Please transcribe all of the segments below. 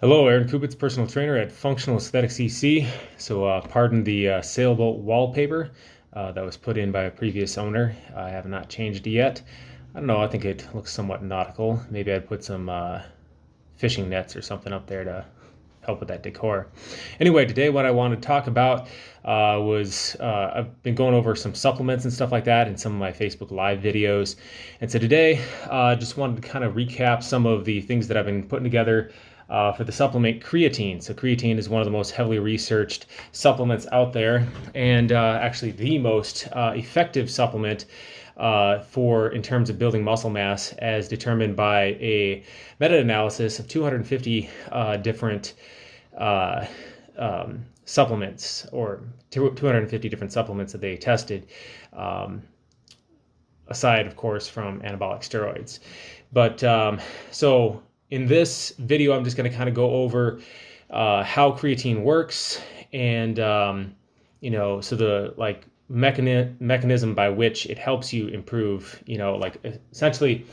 Hello, Aaron Kubitz, personal trainer at Functional Aesthetics EC. So pardon the sailboat wallpaper that was put in by a previous owner. I have not changed it yet. I don't know, I think it looks somewhat nautical. Maybe I'd put some fishing nets or something up there to help with that decor. Anyway, today what I wanted to talk about was I've been going over some supplements and stuff like that in some of my Facebook Live videos. And so today I just wanted to kind of recap some of the things that I've been putting together for the supplement creatine. So creatine is one of the most heavily researched supplements out there, and actually the most effective supplement in terms of building muscle mass, as determined by a meta-analysis of 250 different supplements, or 250 different supplements that they tested, aside, of course, from anabolic steroids. But so in this video, I'm just going to kind of go over how creatine works, and so the mechanism by which it helps you improve, essentially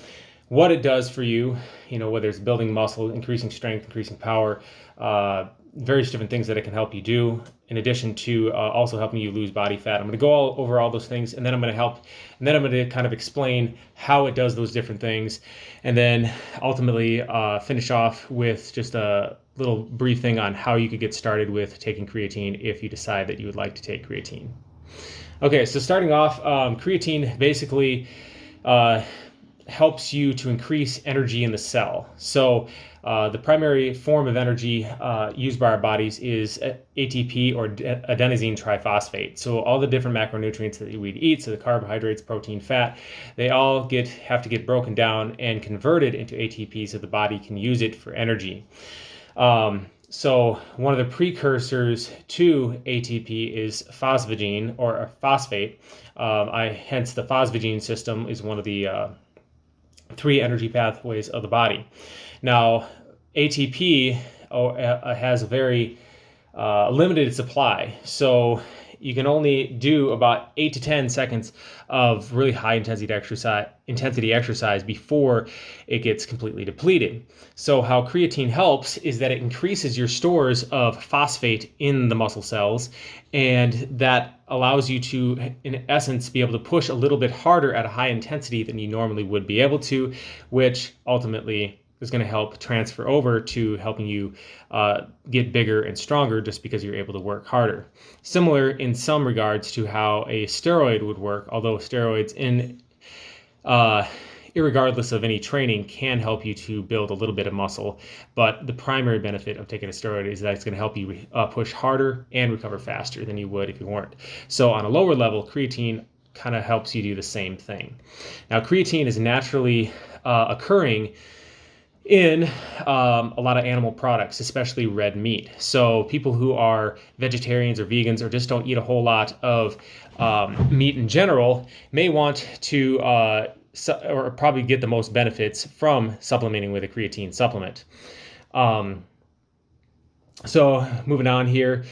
what it does for you, whether it's building muscle, increasing strength, increasing power, various different things that it can help you do, in addition to also helping you lose body fat. I'm going to go over all those things, and then I'm going to kind of explain how it does those different things, and then ultimately finish off with just a little brief thing on how you could get started with taking creatine if you decide that you would like to take creatine. Okay, so starting off, creatine basically helps you to increase energy in the cell. So the primary form of energy used by our bodies is ATP, or adenosine triphosphate. So all the different macronutrients that we'd eat, so the carbohydrates, protein, fat, they all have to get broken down and converted into ATP so the body can use it for energy. So one of the precursors to ATP is phosphagene, or a phosphate. Hence the phosphagene system is one of the three energy pathways of the body. Now, ATP has a very limited supply, so you can only do about 8 to 10 seconds of really high intensity exercise before it gets completely depleted. So how creatine helps is that it increases your stores of phosphate in the muscle cells, and that allows you to, in essence, be able to push a little bit harder at a high intensity than you normally would be able to, which ultimately is going to help transfer over to helping you get bigger and stronger just because you're able to work harder. Similar in some regards to how a steroid would work, although steroids, irregardless of any training, can help you to build a little bit of muscle. But the primary benefit of taking a steroid is that it's going to help you push harder and recover faster than you would if you weren't. So on a lower level, creatine kind of helps you do the same thing. Now, creatine is naturally occurring in a lot of animal products, especially red meat. So people who are vegetarians or vegans, or just don't eat a whole lot of meat in general, may want to or probably get the most benefits from supplementing with a creatine supplement. So moving on here,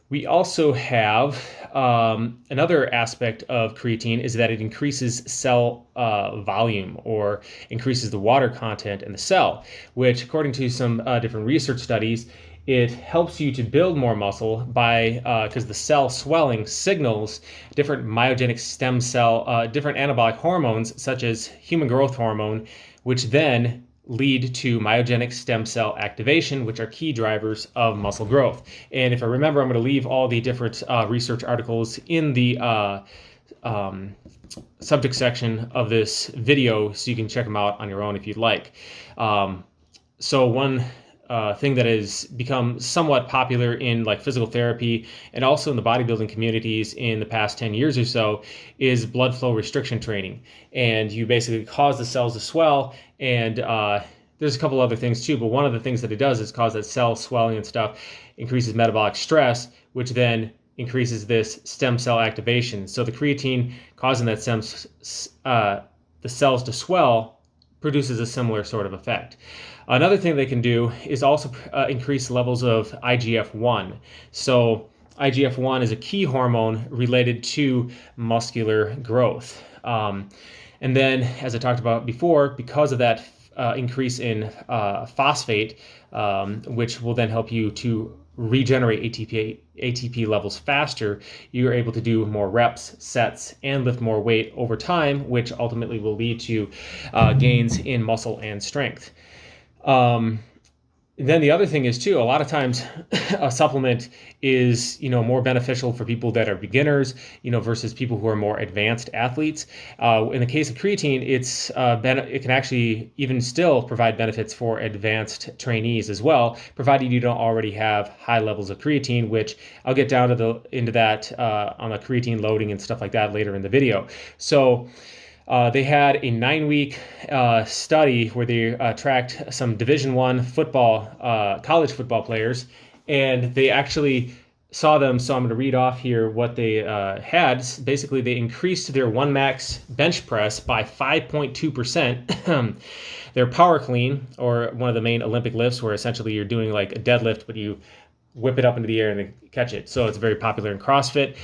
we also have another aspect of creatine is that it increases cell volume, or increases the water content in the cell, which, according to some different research studies, it helps you to build more muscle because the cell swelling signals different myogenic stem cell, different anabolic hormones, such as human growth hormone, which then lead to myogenic stem cell activation, which are key drivers of muscle growth. And if I remember, I'm going to leave all the different research articles in the subject section of this video, so you can check them out on your own if you'd like. So one thing that has become somewhat popular in physical therapy and also in the bodybuilding communities in the past 10 years or so is blood flow restriction training. And you basically cause the cells to swell, and there's a couple other things too, but one of the things that it does is cause that cell swelling and stuff, increases metabolic stress, which then increases this stem cell activation. So the creatine causing that the cells to swell produces a similar sort of effect. Another thing they can do is also increase levels of IGF-1. So IGF-1 is a key hormone related to muscular growth. And then, as I talked about before, because of that increase in phosphate, which will then help you to regenerate ATP levels faster. You're able to do more reps, sets, and lift more weight over time, which ultimately will lead to gains in muscle and strength. Then the other thing is too, a lot of times a supplement is, more beneficial for people that are beginners, versus people who are more advanced athletes. In the case of creatine, it can actually even still provide benefits for advanced trainees as well, provided you don't already have high levels of creatine, which I'll get down into that on the creatine loading and stuff like that later in the video. So they had a 9-week study where they tracked some Division I football, college football players, and they actually saw them. So I'm going to read off here what they had. Basically, they increased their 1 max bench press by 5.2%. Their power clean, or one of the main Olympic lifts, where essentially you're doing like a deadlift, but you whip it up into the air and then catch it. So it's very popular in CrossFit.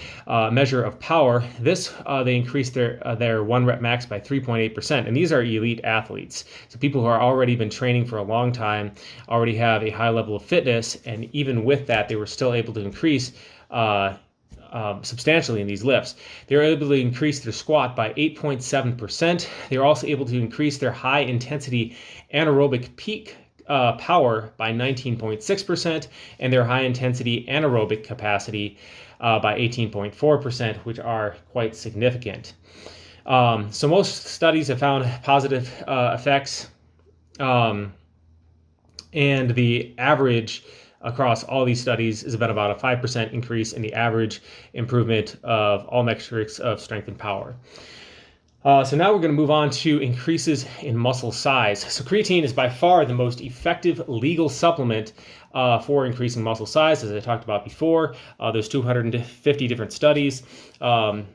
Measure of power. They increased their 1 rep max by 3.8%. And these are elite athletes. So people who are already been training for a long time, already have a high level of fitness. And even with that, they were still able to increase substantially in these lifts. They were able to increase their squat by 8.7%. They were also able to increase their high intensity anaerobic peak power by 19.6%, and their high intensity anaerobic capacity by 18.4%, which are quite significant. So most studies have found positive effects, and the average across all these studies is about a 5% increase in the average improvement of all metrics of strength and power. So now we're going to move on to increases in muscle size. So creatine is by far the most effective legal supplement for increasing muscle size, as I talked about before. There's 250 different studies, comparing,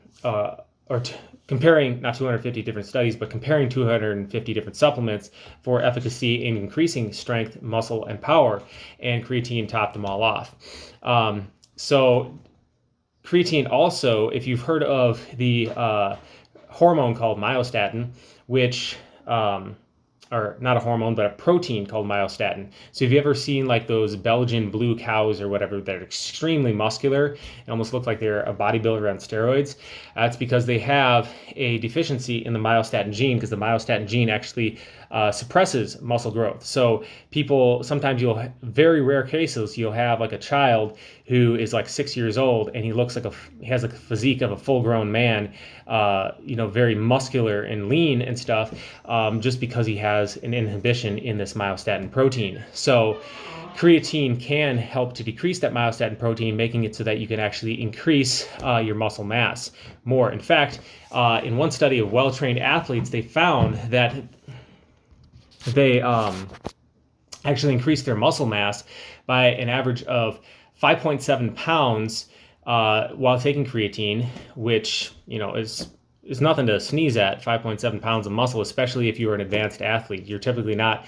not 250 different studies, but comparing 250 different supplements for efficacy in increasing strength, muscle, and power, and creatine topped them all off. So creatine also, if you've heard of the hormone called myostatin, which, or not a hormone, but a protein called myostatin. So have you ever seen like those Belgian blue cows or whatever that are extremely muscular and almost look like they're a bodybuilder on steroids? That's because they have a deficiency in the myostatin gene, because the myostatin gene actually suppresses muscle growth. So sometimes very rare cases, you'll have like a child who is like 6 years old and he has like a physique of a full-grown man, very muscular and lean and stuff, just because he has an inhibition in this myostatin protein. So creatine can help to decrease that myostatin protein, making it so that you can actually increase your muscle mass more. In fact, in one study of well-trained athletes, they found that they actually increased their muscle mass by an average of 5.7 pounds while taking creatine, which is nothing to sneeze at. 5.7 pounds of muscle, especially if you're an advanced athlete. You're typically not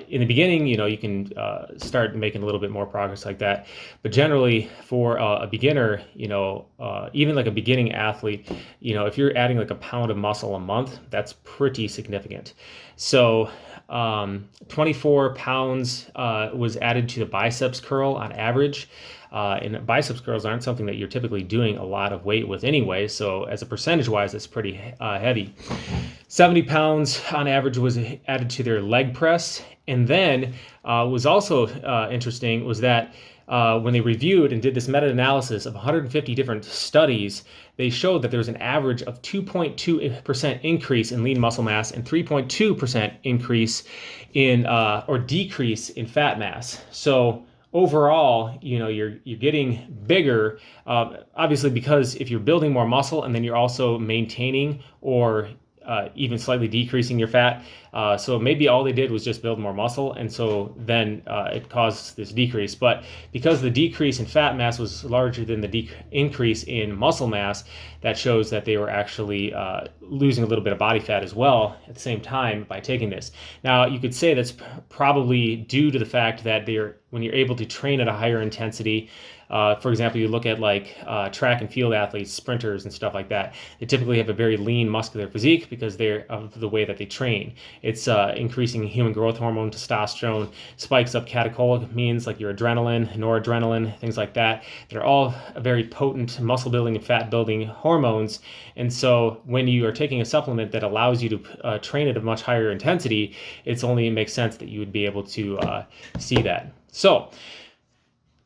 in the beginning. You can start making a little bit more progress like that, but generally for a beginner, even like a beginning athlete, if you're adding like a pound of muscle a month, that's pretty significant. So 24 pounds was added to the biceps curl on average. And biceps curls aren't something that you're typically doing a lot of weight with anyway, so as a percentage-wise, it's pretty heavy. 70 pounds on average was added to their leg press. And then was also interesting was that when they reviewed and did this meta-analysis of 150 different studies, they showed that there was an average of 2.2% increase in lean muscle mass and 3.2% increase in or decrease in fat mass. So overall, you're getting bigger, obviously, because if you're building more muscle and then you're also maintaining or even slightly decreasing your fat. So maybe all they did was just build more muscle, and so then it caused this decrease. But because the decrease in fat mass was larger than the increase in muscle mass, that shows that they were actually losing a little bit of body fat as well at the same time by taking this. Now, you could say that's probably due to the fact that they're when you're able to train at a higher intensity. For example, you look at like track and field athletes, sprinters and stuff like that. They typically have a very lean muscular physique because they're of the way that they train. It's increasing human growth hormone, testosterone, spikes up catecholamines like your adrenaline, noradrenaline, things like that. They're all very potent muscle building and fat building hormones. And so when you are taking a supplement that allows you to train at a much higher intensity, it's only makes sense that you would be able to see that. So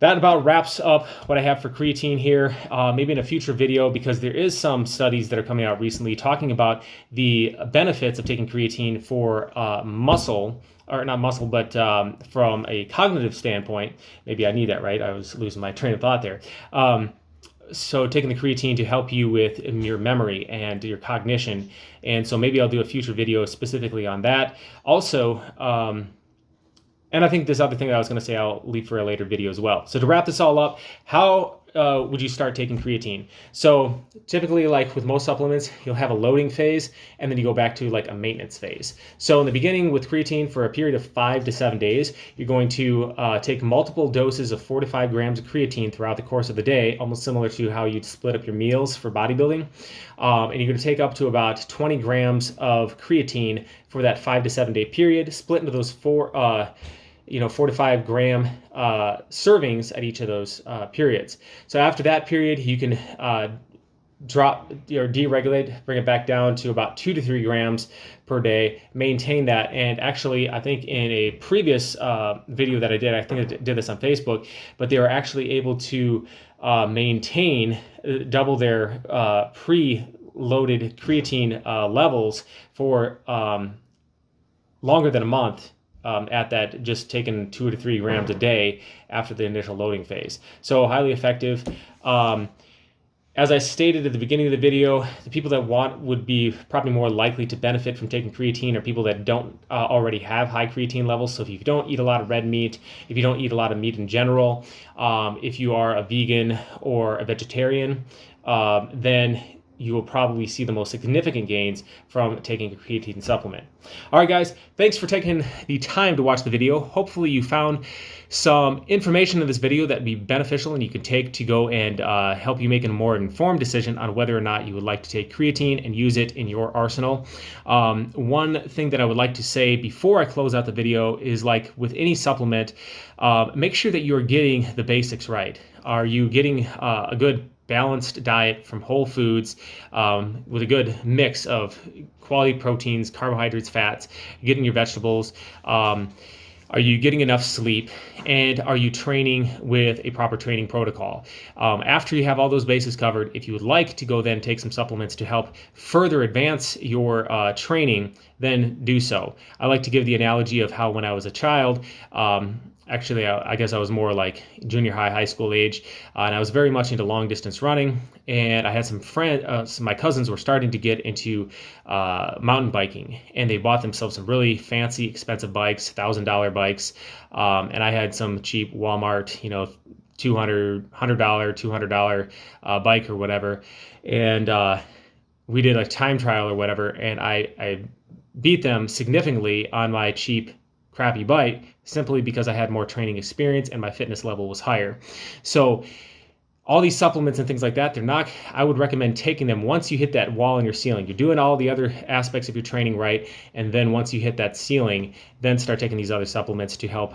that about wraps up what I have for creatine here, maybe in a future video, because there is some studies that are coming out recently talking about the benefits of taking creatine for muscle, or not muscle, but from a cognitive standpoint. Maybe I need that, right? I was losing my train of thought there. So taking the creatine to help you with your memory and your cognition. And so maybe I'll do a future video specifically on that. Also, and I think this other thing that I was going to say, I'll leave for a later video as well. So to wrap this all up, how would you start taking creatine? So typically, like with most supplements, you'll have a loading phase, and then you go back to like a maintenance phase. So in the beginning with creatine, for a period of 5 to 7 days, you're going to take multiple doses of 4 to 5 grams of creatine throughout the course of the day, almost similar to how you'd split up your meals for bodybuilding. And you're going to take up to about 20 grams of creatine for that 5 to 7 day period, split into those 4 to 5 gram servings at each of those periods. So after that period, you can drop or deregulate, bring it back down to about 2 to 3 grams per day, maintain that. And actually, I think in a previous video that I did, I think I did this on Facebook, but they were actually able to maintain double their pre-loaded creatine levels for longer than a month. At that, just taking 2 to 3 grams a day after the initial loading phase. So highly effective. As I stated at the beginning of the video, the people that would be probably more likely to benefit from taking creatine are people that don't already have high creatine levels. So if you don't eat a lot of red meat, if you don't eat a lot of meat in general, if you are a vegan or a vegetarian, then you will probably see the most significant gains from taking a creatine supplement. All right, guys, thanks for taking the time to watch the video. Hopefully you found some information in this video that would be beneficial and you can take to go and help you make a more informed decision on whether or not you would like to take creatine and use it in your arsenal. One thing that I would like to say before I close out the video is, like with any supplement, make sure that you're getting the basics right. Are you getting a good balanced diet from whole foods with a good mix of quality proteins, carbohydrates, fats, getting your vegetables? Are you getting enough sleep? And are you training with a proper training protocol? After you have all those bases covered, if you would like to go then take some supplements to help further advance your training, then do so. I like to give the analogy of how when I was a child, actually, I guess I was more like junior high, high school age, and I was very much into long distance running. And I had some friends, my cousins were starting to get into mountain biking, and they bought themselves some really fancy, expensive bikes, $1,000 bikes. And I had some cheap Walmart, $200, $200 bike or whatever. And we did a time trial or whatever, and I beat them significantly on my cheap, crappy bike, simply because I had more training experience and my fitness level was higher. So all these supplements and things like that, I would recommend taking them once you hit that wall in your ceiling. You're doing all the other aspects of your training right, and then once you hit that ceiling, then start taking these other supplements to help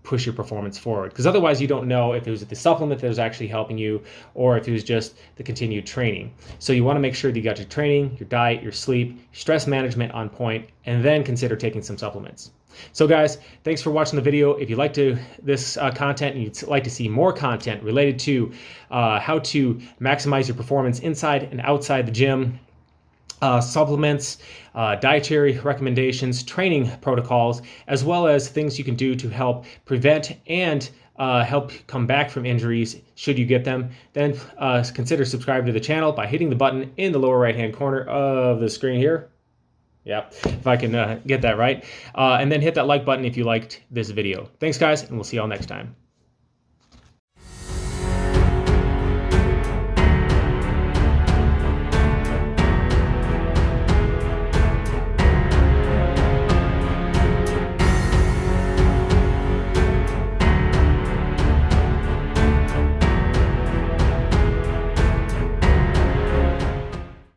push your performance forward. Because otherwise you don't know if it was the supplement that was actually helping you or if it was just the continued training. So you want to make sure that you got your training, your diet, your sleep, your stress management on point, and then consider taking some supplements. So guys, thanks for watching the video. If you liked this content and you'd like to see more content related to how to maximize your performance inside and outside the gym, supplements, dietary recommendations, training protocols, as well as things you can do to help prevent and help come back from injuries should you get them, then consider subscribing to the channel by hitting the button in the lower right hand corner of the screen here. Yep, if I can get that right. And then hit that like button if you liked this video. Thanks, guys, and we'll see y'all next time.